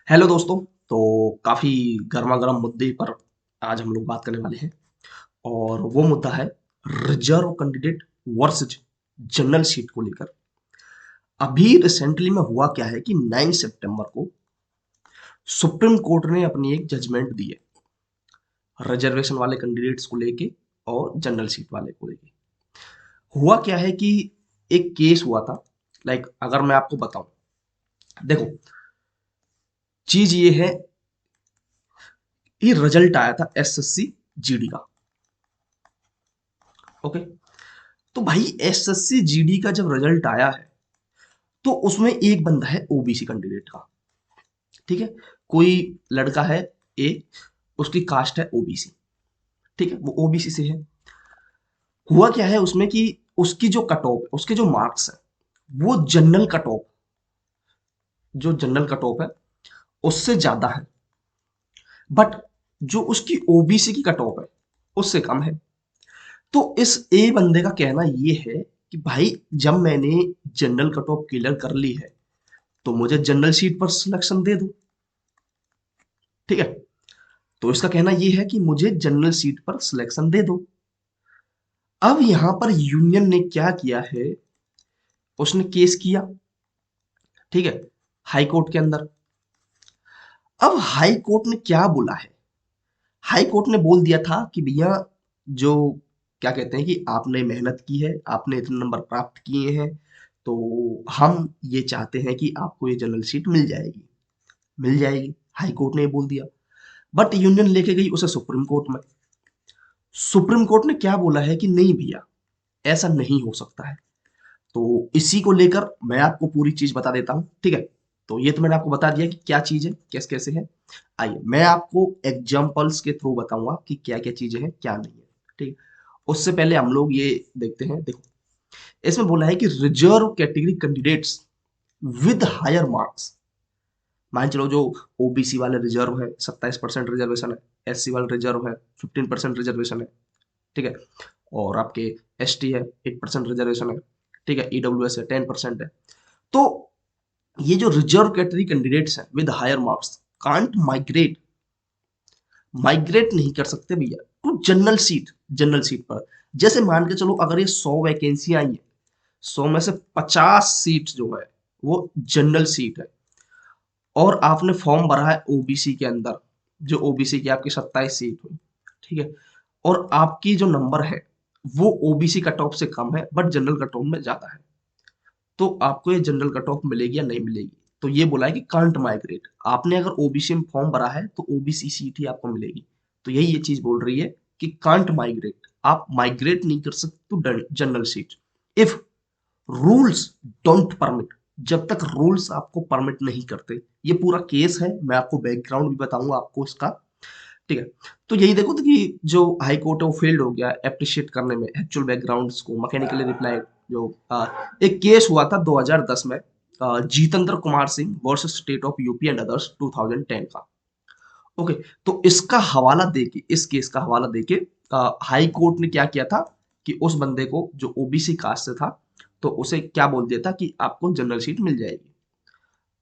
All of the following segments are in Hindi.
हेलो दोस्तों। तो काफ़ी गर्मा गर्म मुद्दे पर आज हम लोग बात करने वाले हैं और वो मुद्दा है reserve candidate versus general seat को लेकर। अभी रिसेंटली में हुआ क्या है कि 9 सितंबर को सुप्रीम कोर्ट ने अपनी एक जजमेंट दी है रिजर्वेशन वाले कैंडिडेट्स को लेके और जनरल सीट वाले को लेके। हुआ क्या है कि एक केस हुआ था। अगर मैं आपको बताऊं, देखो, चीज ये है, ये रिजल्ट आया था एसएससी जीडी का। ओके। तो भाई एसएससी जीडी का जब रिजल्ट आया है तो उसमें एक बंदा है ओबीसी कैंडिडेट का। ठीक है। कोई लड़का है, ए, उसकी कास्ट है ओबीसी। ठीक है, वो ओबीसी से है। हुआ क्या है उसमें कि उसकी जो कट ऑफ, उसके जो मार्क्स है, वो जनरल कट ऑफ, जो जनरल कट ऑफ है उससे ज्यादा है। बट जो उसकी ओबीसी की कट ऑफ है उससे कम है। तो इस ए बंदे का कहना ये है कि भाई, जब मैंने जनरल कट ऑफ क्लियर कर ली है तो मुझे जनरल सीट पर सिलेक्शन दे दो। ठीक है। तो इसका कहना यह है कि मुझे जनरल सीट पर सिलेक्शन दे दो। अब यहां पर यूनियन ने क्या किया है, उसने केस किया। ठीक है, हाई कोर्ट के अंदर। अब हाई कोर्ट ने क्या बोला है, हाई कोर्ट ने बोल दिया था कि भैया, जो क्या कहते हैं कि आपने मेहनत की है, आपने इतने नंबर प्राप्त किए हैं, तो हम ये चाहते हैं कि आपको ये जनरल सीट मिल जाएगी। मिल जाएगी, हाई कोर्ट ने ये बोल दिया। बट यूनियन लेके गई उसे सुप्रीम कोर्ट में। सुप्रीम कोर्ट ने क्या बोला है कि नहीं भैया, ऐसा नहीं हो सकता है। तो इसी को लेकर मैं आपको पूरी चीज बता देता हूं। ठीक है। तो ये तो मैंने आपको बता दिया कि क्या चीज है, कैसे कैसे है। आइए मैं आपको एग्जांपल्स के थ्रू बताऊंगा कि क्या क्या चीजें हैं, क्या नहीं है। ठीक है। उससे पहले हम लोग ये देखते हैं। देखो, इसमें बोला है कि reserve category candidates with higher marks, मान चलो जो ओबीसी वाले रिजर्व है 27% रिजर्वेशन है, एससी वाले रिजर्व है 15% रिजर्वेशन है। ठीक है। और आपके एसटी है 8% रिजर्वेशन है। ठीक है, ईडब्ल्यूएस है 10% है। तो ये जो रिजर्व कैटेगरी कैंडिडेट्स हैं with higher marks can't migrate, migrate नहीं कर सकते भैया to general seat. General seat पर जैसे मान के चलो, अगर ये 100 वैकेंसी आई है, 100 में से 50 सीट जो है वो जनरल सीट है, और आपने फॉर्म भरा है ओबीसी के अंदर, जो ओबीसी की आपकी 27 सीट हुई। ठीक है। और आपकी जो नंबर है वो ओबीसी कट ऑफ से कम है बट जनरल कट ऑफ में ज्यादा है, तो आपको ये जनरल कट ऑफ मिलेगी या नहीं मिलेगी। तो ये बोला है कि कांट माइग्रेट। आपने अगर ओबीसी में फॉर्म भरा है तो ओबीसी सीट ही आपको मिलेगी। तो यही ये चीज बोल रही है कि कांट माइग्रेट, आप माइग्रेट नहीं कर सकते to general seat if rules don't permit, जब तक रूल्स आपको परमिट नहीं करते। ये पूरा केस है, मैं आपको बैकग्राउंड भी बताऊंगा आपको इसका। ठीक है। तो यही देखो तो कि जो हाई कोर्ट है वो फेल्ड हो गया एप्रिशिएट करने में एक्चुअल बैकग्राउंड्स को, मैकेनिकली रिप्लाई। जो एक केस हुआ था 2010 में, Jitendra Kumar Singh versus state of UP and others 2010 का। ओके। तो इसका हवाला देके, इस केस का हवाला देके हाई कोर्ट ने क्या किया था कि उस बंदे को जो ओबीसी कास्ट से था, तो उसे क्या बोल दिया था कि आपको जनरल सीट मिल जाएगी।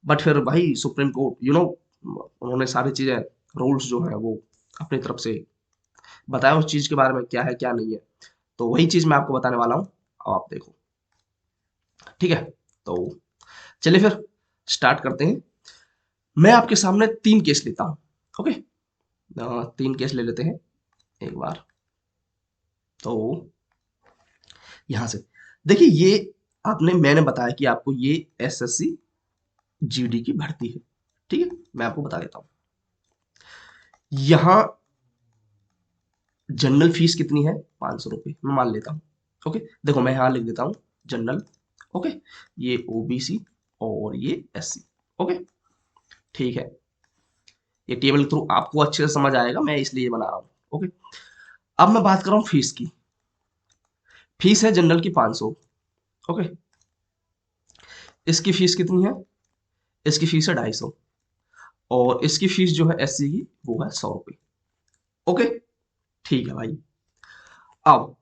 बट फिर भाई सुप्रीम कोर्ट, उन्होंने सारी चीजें, रूल्स जो है वो अपनी तरफ से बताया उस चीज के बारे में क्या है क्या नहीं है। तो वही चीज मैं आपको बताने वाला हूँ, अब आप देखो। ठीक है। तो चलिए फिर स्टार्ट करते हैं। मैं आपके सामने 3 केस लेता हूँ। ओके। 3 केस ले लेते हैं एक बार। तो यहां से देखिए, ये आपने, मैंने बताया कि आपको ये एसएससी जीडी की भर्ती है। ठीक है, मैं आपको बता देता हूँ। यहाँ जनरल फीस कितनी है, 500 रुपये मैं मान लेता हूँ। ओके। देखो मैं यहाँ लिख देता हूँ जनरल। ओके। ये ओबीसी और ये एससी। ओके। ठीक है। ये टेबल के थ्रू आपको अच्छे से समझ आएगा, मैं इसलिए ये बना रहा हूँ। ओके। अब मैं बात कर रहा हूँ फीस की। फीस है जनरल की 500। ओके। इसकी फीस कितनी है, इसकी फीस है 250। और इसकी फीस जो है एससी की वो है 100 रुपये। ओके। ठीक है भाई। अब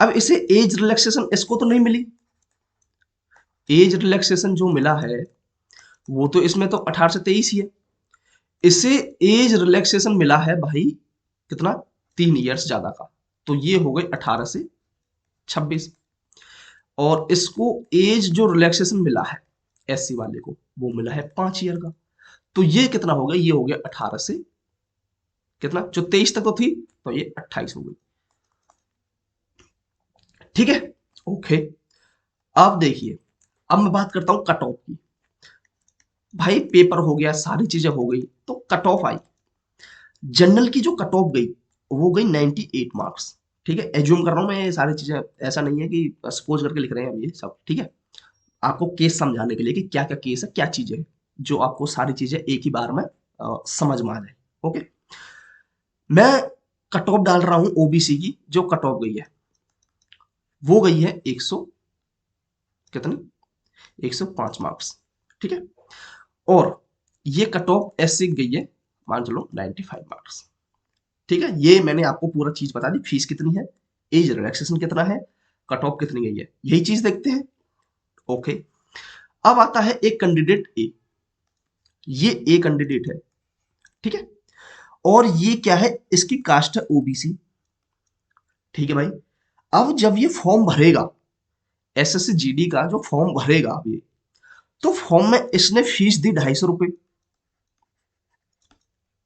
अब इसे एज रिलैक्सेशन इसको तो नहीं मिली। एज रिलैक्सेशन जो मिला है वो तो इसमें तो 18 से 23 ही है। इसे एज रिलैक्सेशन मिला है भाई कितना, 3 ईयर्स ज्यादा का, तो ये हो गई 18 से 26। और इसको एज जो रिलैक्सेशन मिला है एससी वाले को, वो मिला है 5 ईयर का, तो ये कितना हो गया, ये हो गया 18 से कितना, जो 23 तक तो थी, तो ये 28 हो गई। ठीक है, ओके। अब देखिए, अब मैं बात करता हूं कट ऑफ की। भाई पेपर हो गया, सारी चीजें हो गई, तो कट ऑफ आई। जनरल की जो कट ऑफ गई, वो गई 98 मार्क्स। ठीक है, एज्यूम कर रहा हूं मैं ये सारी चीजें, ऐसा नहीं है कि सपोज करके लिख रहे हैं अब ये सब। ठीक है, आपको केस समझाने के लिए कि क्या क्या केस है, क्या चीजें है, जो आपको सारी चीजें एक ही बार में समझ में आ जाए। ओके, मैं कट ऑफ डाल रहा हूं ओबीसी की, जो कट ऑफ गई है वो गई है 100 कितनी, 105 मार्क्स। ठीक है, और ये कट ऑफ एससी गई है, मान चलो 95 मार्क्स। ठीक है, ये मैंने आपको पूरा चीज बता दी, फीस कितनी है, एज रिलैक्सेशन कितना है, कट ऑफ कितनी गई है, यही चीज देखते हैं। ओके, अब आता है एक कैंडिडेट ए, ये ए कैंडिडेट है। ठीक है, और ये क्या है, इसकी कास्ट है ओबीसी। ठीक है भाई, अब जब ये फॉर्म भरेगा, एसएससी जीडी का जो फॉर्म भरेगा अब ये, तो फॉर्म में इसने फीस दी 250 रुपए।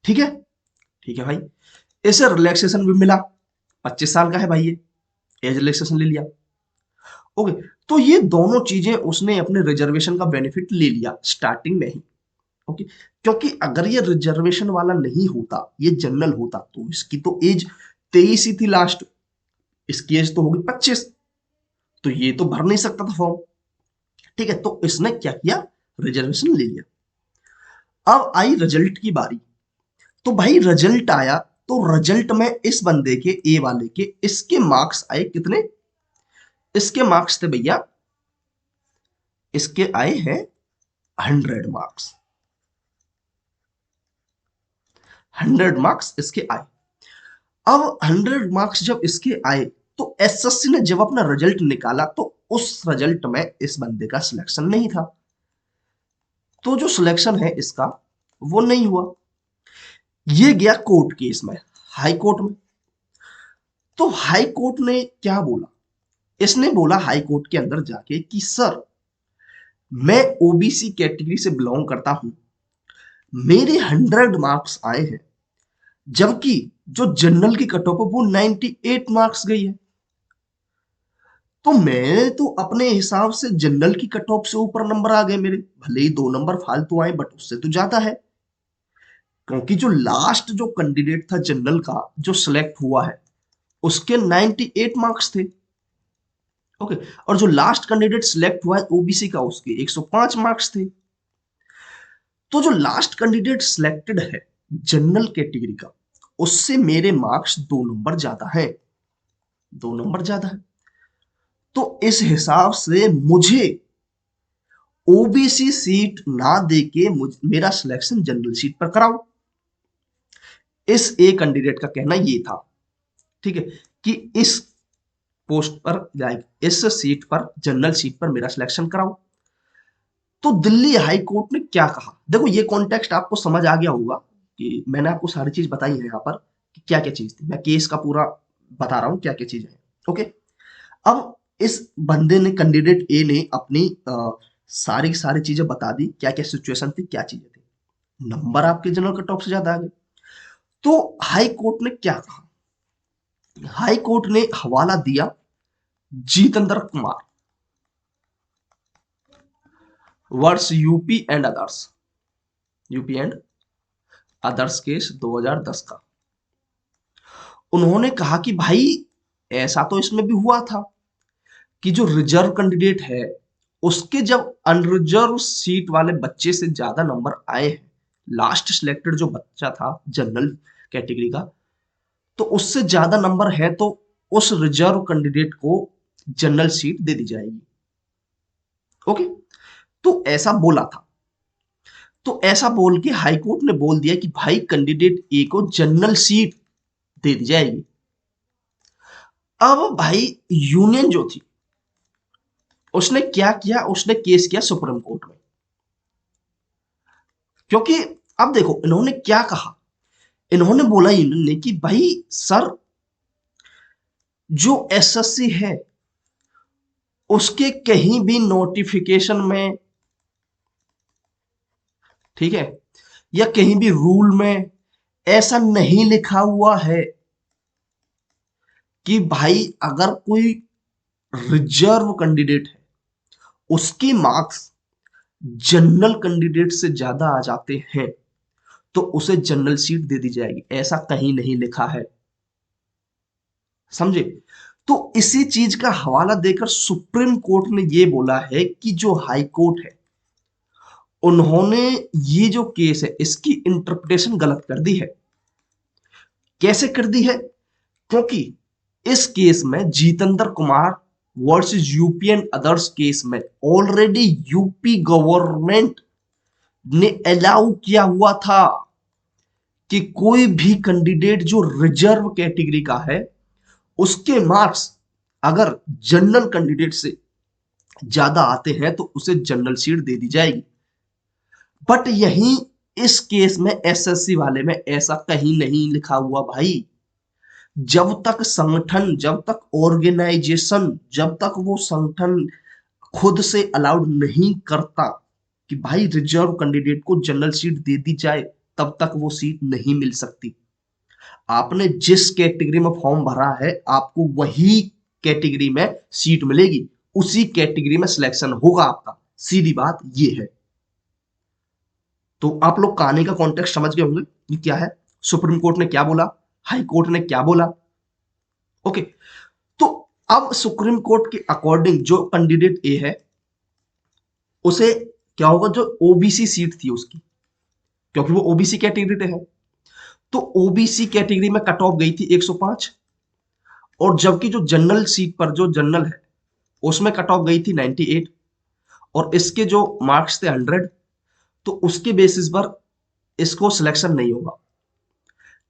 ठीक है, ठीक है भाई, इसे रिलैक्सेशन भी मिला, 25 साल का है भाई ये, एज रिलैक्सेशन ले लिया। ओके, तो ये दोनों चीजें उसने अपने रिजर्वेशन का बेनिफिट ले लिया स्टार्टिंग में ही। ओके, क्योंकि अगर ये रिजर्वेशन वाला नहीं होता, ये जनरल होता, तो इसकी तो एज 23 ही थी लास्ट, इसकी एज तो होगी 25, तो ये तो भर नहीं सकता था फॉर्म। ठीक है, तो इसने क्या किया, रिजर्वेशन ले लिया। अब आई रिजल्ट की बारी, तो भाई रिजल्ट आया, तो रिजल्ट में इस बंदे के, ए वाले के, इसके मार्क्स आए कितने, इसके मार्क्स थे भैया, इसके आए हैं 100 मार्क्स। 100 मार्क्स इसके आए। अब 100 मार्क्स जब इसके आए, तो एसएससी ने जब अपना रिजल्ट निकाला, तो उस रिजल्ट में इस बंदे का सिलेक्शन नहीं था, तो जो सिलेक्शन है इसका वो नहीं हुआ। ये गया कोर्ट केस में, हाई कोर्ट में। तो हाई कोर्ट ने क्या बोला, इसने बोला हाई कोर्ट के अंदर जाके कि सर, मैं ओबीसी कैटेगरी से बिलोंग करता हूं, मेरे 100 मार्क्स आए हैं, जबकि जो जनरल की कट ऑफ है वो 98 मार्क्स गई है, तो मैं तो अपने हिसाब से जनरल की कट ऑफ से ऊपर नंबर आ गए मेरे, भले ही 2 नंबर फालतू आए, बट उससे तो ज्यादा है। क्योंकि जो लास्ट जो कैंडिडेट था जनरल का जो सिलेक्ट हुआ है, उसके 98 मार्क्स थे। ओके, और जो लास्ट कैंडिडेट सिलेक्ट हुआ है ओबीसी का, उसके 105 मार्क्स थे। तो जो लास्ट कैंडिडेट सिलेक्टेड है जनरल कैटेगरी का, उससे मेरे मार्क्स 2 नंबर ज्यादा है, 2 नंबर ज्यादा है। तो इस हिसाब से मुझे ओबीसी सीट ना देके मेरा सिलेक्शन जनरल सीट पर कराओ। इस ए कैंडिडेट का कहना ये था, ठीक है, कि इस पोस्ट पर, लाइक इस सीट पर, जनरल सीट पर मेरा सिलेक्शन कराओ। तो दिल्ली हाई कोर्ट ने क्या कहा, देखो ये कॉन्टेक्स्ट आपको समझ आ गया होगा कि मैंने आपको सारी चीज बताई है यहाँ पर कि क्या क्या चीज थी, मैं केस का पूरा बता रहा हूँ क्या क्या चीजें हैं। ओके, अब इस बंदे ने, कैंडिडेट ए ने अपनी सारी की सारी चीजें बता दी, क्या क्या सिचुएशन थी, क्या चीजें थी, नंबर आपके जनरल कट ऑफ से ज्यादा आ गए। तो हाई कोर्ट ने क्या कहा, हाई कोर्ट ने हवाला दिया Jitendra Kumar versus UP and others, UP and others case 2010 का। उन्होंने कहा कि भाई ऐसा तो इसमें भी हुआ था कि जो रिजर्व कैंडिडेट है, उसके जब अनरिजर्व सीट वाले बच्चे से ज्यादा नंबर आए हैं, लास्ट सिलेक्टेड जो बच्चा था जनरल कैटेगरी का, तो उससे ज्यादा नंबर है, तो उस रिजर्व कैंडिडेट को जनरल सीट दे दी जाएगी। ओके, तो ऐसा बोला था। तो ऐसा बोल के हाई कोर्ट ने बोल दिया कि भाई कैंडिडेट ए को जनरल सीट दे दी जाएगी। अब भाई यूनियन जो थी, उसने क्या किया, उसने केस किया सुप्रीम कोर्ट में, क्योंकि अब देखो इन्होंने क्या कहा, इन्होंने बोला इन्होंने कि भाई सर जो एसएससी है उसके कहीं भी नोटिफिकेशन में, ठीक है, या कहीं भी रूल में ऐसा नहीं लिखा हुआ है कि भाई अगर कोई रिजर्व कैंडिडेट है उसके मार्क्स जनरल कैंडिडेट से ज्यादा आ जाते हैं तो उसे जनरल सीट दे दी जाएगी, ऐसा कहीं नहीं लिखा है, समझे। तो इसी चीज का हवाला देकर सुप्रीम कोर्ट ने यह बोला है कि जो हाई कोर्ट है उन्होंने ये जो केस है इसकी इंटरप्रिटेशन गलत कर दी है। कैसे कर दी है? क्योंकि इस केस में Jitendra Kumar versus UP and others case में ऑलरेडी यूपी गवर्नमेंट ने अलाउ किया हुआ था कि कोई भी कैंडिडेट जो रिजर्व कैटेगरी का है उसके मार्क्स अगर जनरल कैंडिडेट से ज्यादा आते हैं तो उसे जनरल सीट दे दी जाएगी। बट यही इस केस में एसएससी वाले में ऐसा कहीं नहीं लिखा हुआ भाई। जब तक संगठन, जब तक ऑर्गेनाइजेशन, जब तक वो संगठन खुद से अलाउड नहीं करता कि भाई रिजर्व कैंडिडेट को जनरल सीट दे दी जाए, तब तक वो सीट नहीं मिल सकती। आपने जिस कैटेगरी में फॉर्म भरा है आपको वही कैटेगरी में सीट मिलेगी, उसी कैटेगरी में सिलेक्शन होगा आपका, सीधी बात ये है। तो आप लोग कहानी का कॉन्टेक्स्ट समझ गए होंगे कि क्या है, सुप्रीम कोर्ट ने क्या बोला, हाई कोर्ट ने क्या बोला। ओके, तो अब सुप्रीम कोर्ट के अकॉर्डिंग जो कैंडिडेट ए है उसे क्या होगा, जो ओबीसी सीट थी उसकी, क्योंकि वो ओबीसी कैटेगरी है, तो ओबीसी कैटेगरी में कट ऑफ गई थी 105, और जबकि जो जनरल सीट पर जो जनरल है उसमें कट ऑफ गई थी 98, और इसके जो मार्क्स थे 100, तो उसके बेसिस पर इसको सिलेक्शन नहीं होगा,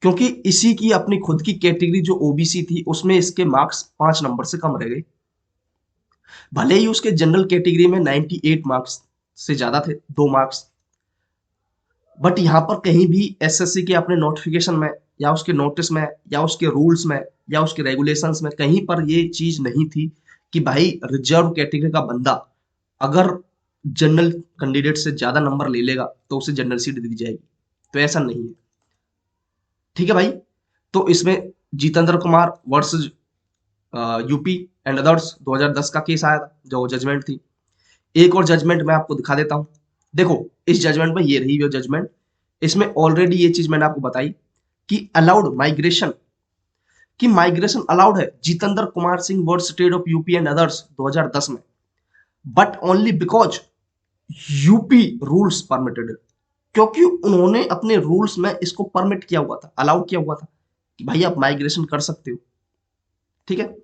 क्योंकि इसी की अपनी खुद की कैटेगरी जो ओबीसी थी उसमें इसके मार्क्स 5 नंबर से कम रह गए। भले ही उसके जनरल कैटेगरी में 98 मार्क्स से ज्यादा थे, 2 मार्क्स, बट यहां पर कहीं भी एसएससी के अपने नोटिफिकेशन में या उसके नोटिस में या उसके रूल्स में या उसके रेगुलेशंस में कहीं पर ये चीज नहीं थी कि भाई रिजर्व कैटेगरी का बंदा अगर जनरल कैंडिडेट से ज्यादा नंबर ले लेगा तो उसे जनरल सीट दे दी जाएगी, तो ऐसा नहीं है। ठीक है भाई, तो इसमें Jitendra Kumar versus UP and others 2010 का केस आया था, जो जजमेंट थी। एक और जजमेंट मैं आपको दिखा देता हूं। देखो इस जजमेंट में ये रही वो जजमेंट, इसमें ऑलरेडी ये चीज मैंने आपको बताई कि अलाउड माइग्रेशन, कि माइग्रेशन अलाउड है Jitendra Kumar Singh word state of UP and others 2010 में, but only because UP rules permitted, क्योंकि उन्होंने अपने रूल्स में इसको परमिट किया हुआ था, अलाउ किया हुआ था कि भाई आप माइग्रेशन कर सकते हो। ठीक है,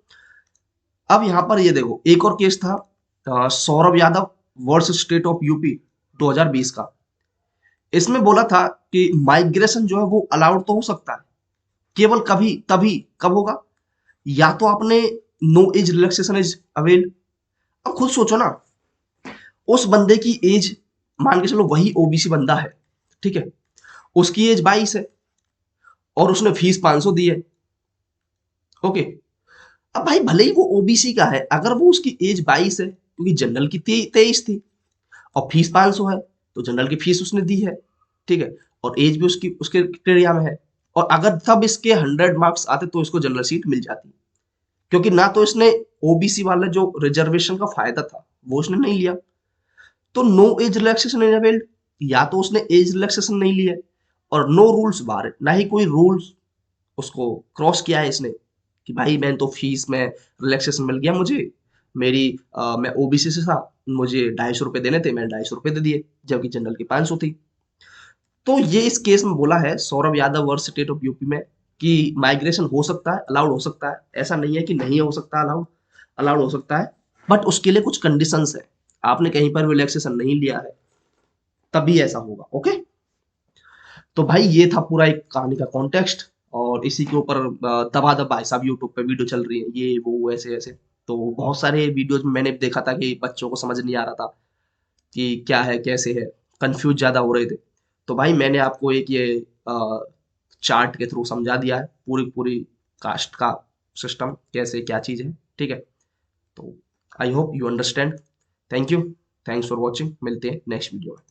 अब यहां पर ये देखो एक और केस था Saurabh Yadav versus state of UP 2020 का। इसमें बोला था कि माइग्रेशन जो है वो अलाउड तो हो सकता है, केवल कभी तभी कब होगा, या तो आपने no age relaxation is avail. अब खुद सोचो ना, उस बंदे की एज मान के चलो वही ओबीसी बंदा है, ठीक है, उसकी एज 22 है और उसने फीस 500 दी है। ओके, अब भाई भले ही वो ओबीसी का है, अगर वो उसकी एज 22 है क्योंकि जनरल की 23 थी और फीस 500 है तो जनरल की फीस उसने दी है, ठीक है, और एज भी उसकी उसके क्राइटेरिया में है, और अगर तब इसके 100 मार्क्स आते तो इसको जनरल सीट मिल जाती, क्योंकि ना तो इसने ओबीसी वाला जो रिजर्वेशन का फायदा था वो उसने नहीं लिया, तो no age relaxation is availed, या तो उसने एज रिलैक्सेशन नहीं लिया और नो रूल्स बार, ना ही कोई रूल्स उसको क्रॉस किया है इसने कि भाई मैं तो फीस में रिलैक्सेशन मिल गया मुझे, मेरी मैं ओबीसी से था, मुझे 250 रुपए देने थे, मैंने 250 रुपए दे दिए, जबकि जनरल की 500 थी। तो ये इस केस में बोला है Saurabh Yadav versus state of UP में कि माइग्रेशन हो सकता है, अलाउड हो सकता है, ऐसा नहीं है कि नहीं हो सकता, अलाउड अलाउड हो सकता है, बट उसके लिए कुछ कंडीशंस है, आपने कहीं पर रिलैक्सेशन नहीं लिया है तभी ऐसा होगा। ओके, तो भाई ये था पूरा एक कहानी का कॉन्टेक्स्ट, और इसी के ऊपर दबा दब भाई साहब यूट्यूब पे वीडियो चल रही है ये वो ऐसे ऐसे, तो बहुत सारे वीडियोज में मैंने देखा था कि बच्चों को समझ नहीं आ रहा था कि क्या है कैसे है, कंफ्यूज ज्यादा हो रहे थे, तो भाई मैंने आपको एक ये चार्ट के थ्रू समझा दिया है पूरी पूरी कास्ट का सिस्टम कैसे क्या चीज़ है, ठीक है। तो I hope you understand. Thank you, thanks for watching, मिलते हैं नेक्स्ट वीडियो में।